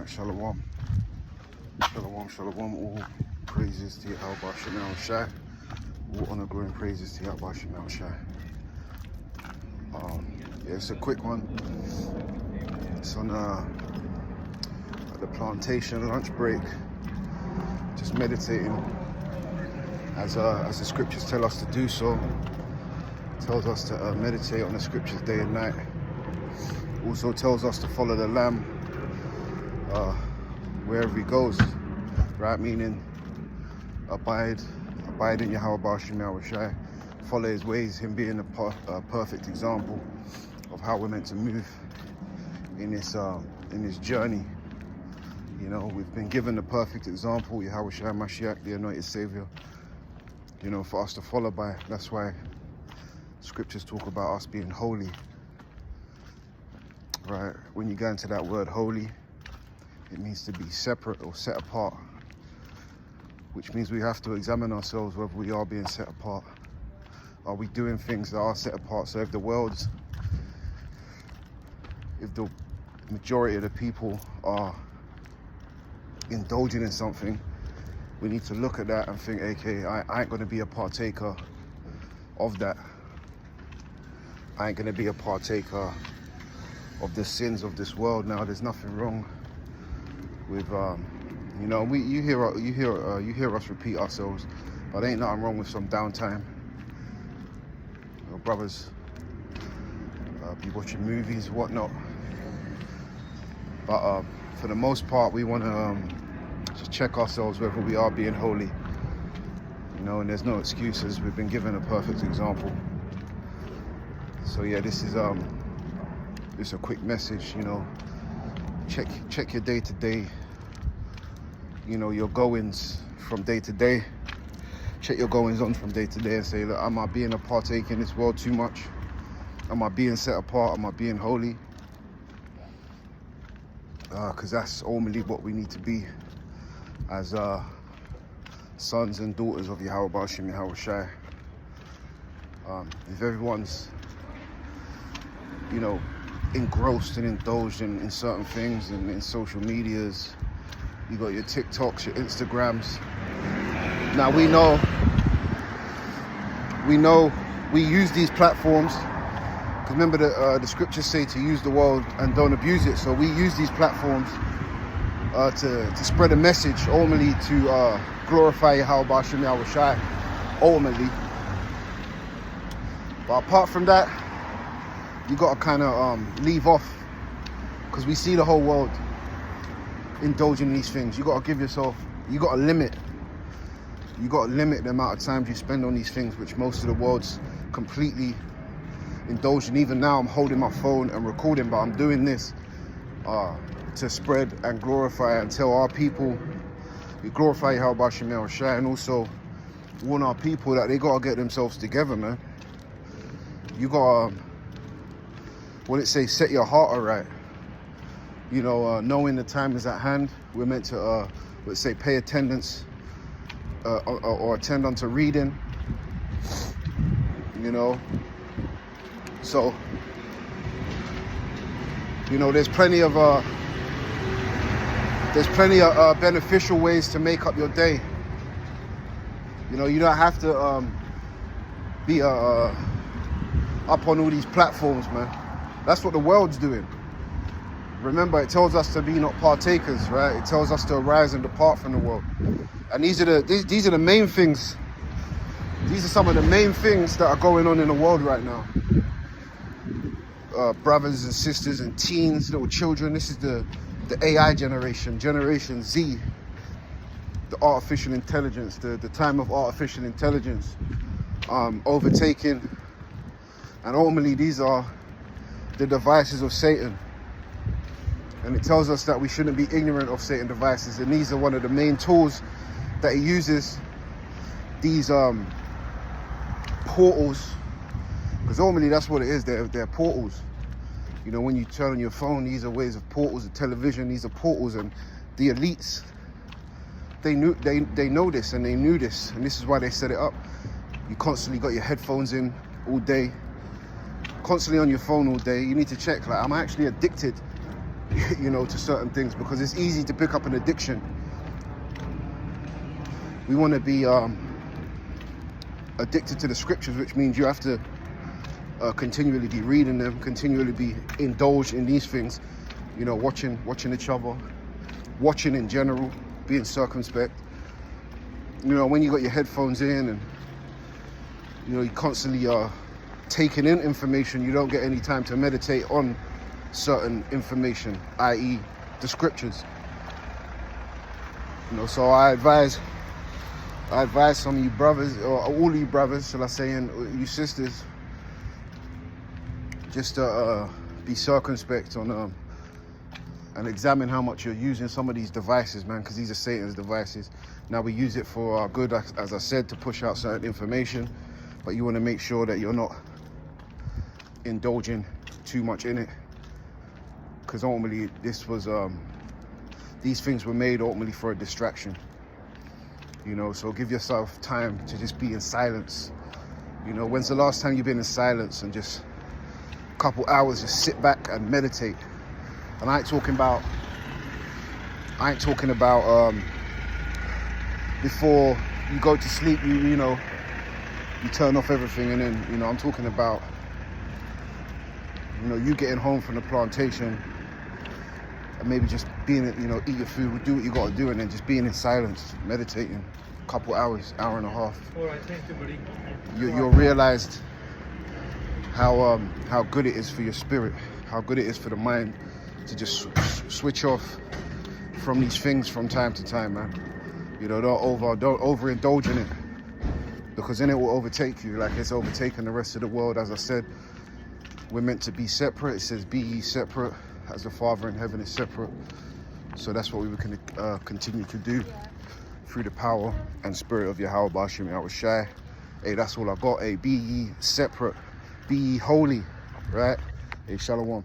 Shalom. Shalom, shalom. All praises to Yahweh Shem Shai. All honor, glory, and praises to Yahweh Shem Shai. Yeah, it's a quick one. It's on at the plantation lunch break. Just meditating as the scriptures tell us to do so. It tells us to meditate on the scriptures day and night. Also tells us to follow the Lamb wherever he goes, right? Meaning abide in Yahweh Shem Shai, follow his ways, him being a perfect example of how we're meant to move in this journey. You know, we've been given the perfect example, Yahweh Shai Mashiach, the anointed Savior, you know, for us to follow by. That's why scriptures talk about us being holy, right? When you go into that word holy, it means to be separate or set apart, which means we have to examine ourselves whether we are being set apart. Are we doing things that are set apart? So if the majority of the people are indulging in something, we need to look at that and think, okay, I ain't going to be a partaker of that. I ain't going to be a partaker of the sins of this world. Now, there's nothing wrong with, you know, you hear us repeat ourselves, but ain't nothing wrong with some downtime. You know, brothers be watching movies, whatnot. But for the most part, we want to just check ourselves whether we are being holy. You know, and there's no excuses. We've been given a perfect example. So yeah, this is just a quick message. You know, check your day to day. You know, your goings from day to day. Check your goings on from day to day and say, look, am I being a partaker in this world too much? Am I being set apart? Am I being holy? Because that's ultimately what we need to be as sons and daughters of Yahweh Shem Yahweh Shai. If everyone's, you know, engrossed and indulged in certain things and in social medias, you got your TikToks, your Instagrams. Now we use these platforms. Because remember the scriptures say to use the world and don't abuse it. So we use these platforms to spread a message, ultimately to glorify Yahweh Shem Yahweh Shai, ultimately. But apart from that, you got to kind of leave off, because we see the whole world indulging in these things. You got to give yourself, you got to limit the amount of time you spend on these things, which most of the world's completely indulging. Even now I'm holding my phone and recording, but I'm doing this to spread and glorify and tell our people, we glorify Yahweh Shem Yahweh Shai, and also warn our people that they got to get themselves together, man. You got to, when it says set your heart aright, you know, knowing the time is at hand, we're meant to, let's say, pay attendance or attend unto reading, you know. So, you know, there's plenty of beneficial ways to make up your day. You know, you don't have to be up on all these platforms, man. That's what the world's doing. Remember, it tells us to be not partakers, right? It tells us to arise and depart from the world. And these are the main things. These are some of the main things that are going on in the world right now. Brothers and sisters and teens, little children. This is the AI generation, Generation Z. The artificial intelligence, the time of artificial intelligence overtaking. And ultimately, these are the devices of Satan. And it tells us that we shouldn't be ignorant of Satan's devices. And these are one of the main tools that he uses, these portals. Because ultimately that's what it is, they're portals. You know, when you turn on your phone, these are ways of portals. The television, these are portals. And the elites, they know this, and they knew this. And this is why they set it up. You constantly got your headphones in all day, constantly on your phone all day. You need to check, like, am I actually addicted you know, to certain things, because it's easy to pick up an addiction. We want to be addicted to the scriptures, which means you have to continually be reading them, continually be indulged in these things, you know, watching each other, watching in general, being circumspect. You know, when you got your headphones in and, you know, you constantly are taking in information, you don't get any time to meditate on certain information, i.e. the scriptures. You know, so I advise some of you brothers, or all of you brothers, shall I say, and you sisters, just to be circumspect on and examine how much you're using some of these devices, man, because these are Satan's devices. Now we use it for our good, as I said, to push out certain information, but you want to make sure that you're not indulging too much in it, because ultimately these things were made ultimately for a distraction. You know, so give yourself time to just be in silence. You know, when's the last time you've been in silence and just a couple hours just sit back and meditate? And I ain't talking about before you go to sleep, you know, you turn off everything, and then, you know, I'm talking about, you know, you getting home from the plantation and maybe just being, you know, eat your food, do what you got to do, and then just being in silence, meditating a couple hours, hour and a half. All right, thank you, buddy. You'll realize how good it is for your spirit, how good it is for the mind to just switch off from these things from time to time, man. You know, don't overindulge in it, because then it will overtake you like it's overtaken the rest of the world. As I said, we're meant to be separate. It says, be ye separate as the Father in heaven is separate. So that's what we can continue to do through the power and spirit of Yahweh Bashim Yahushai. Hey, that's all I got. Hey, be ye separate, be ye holy, right? Hey, shalom.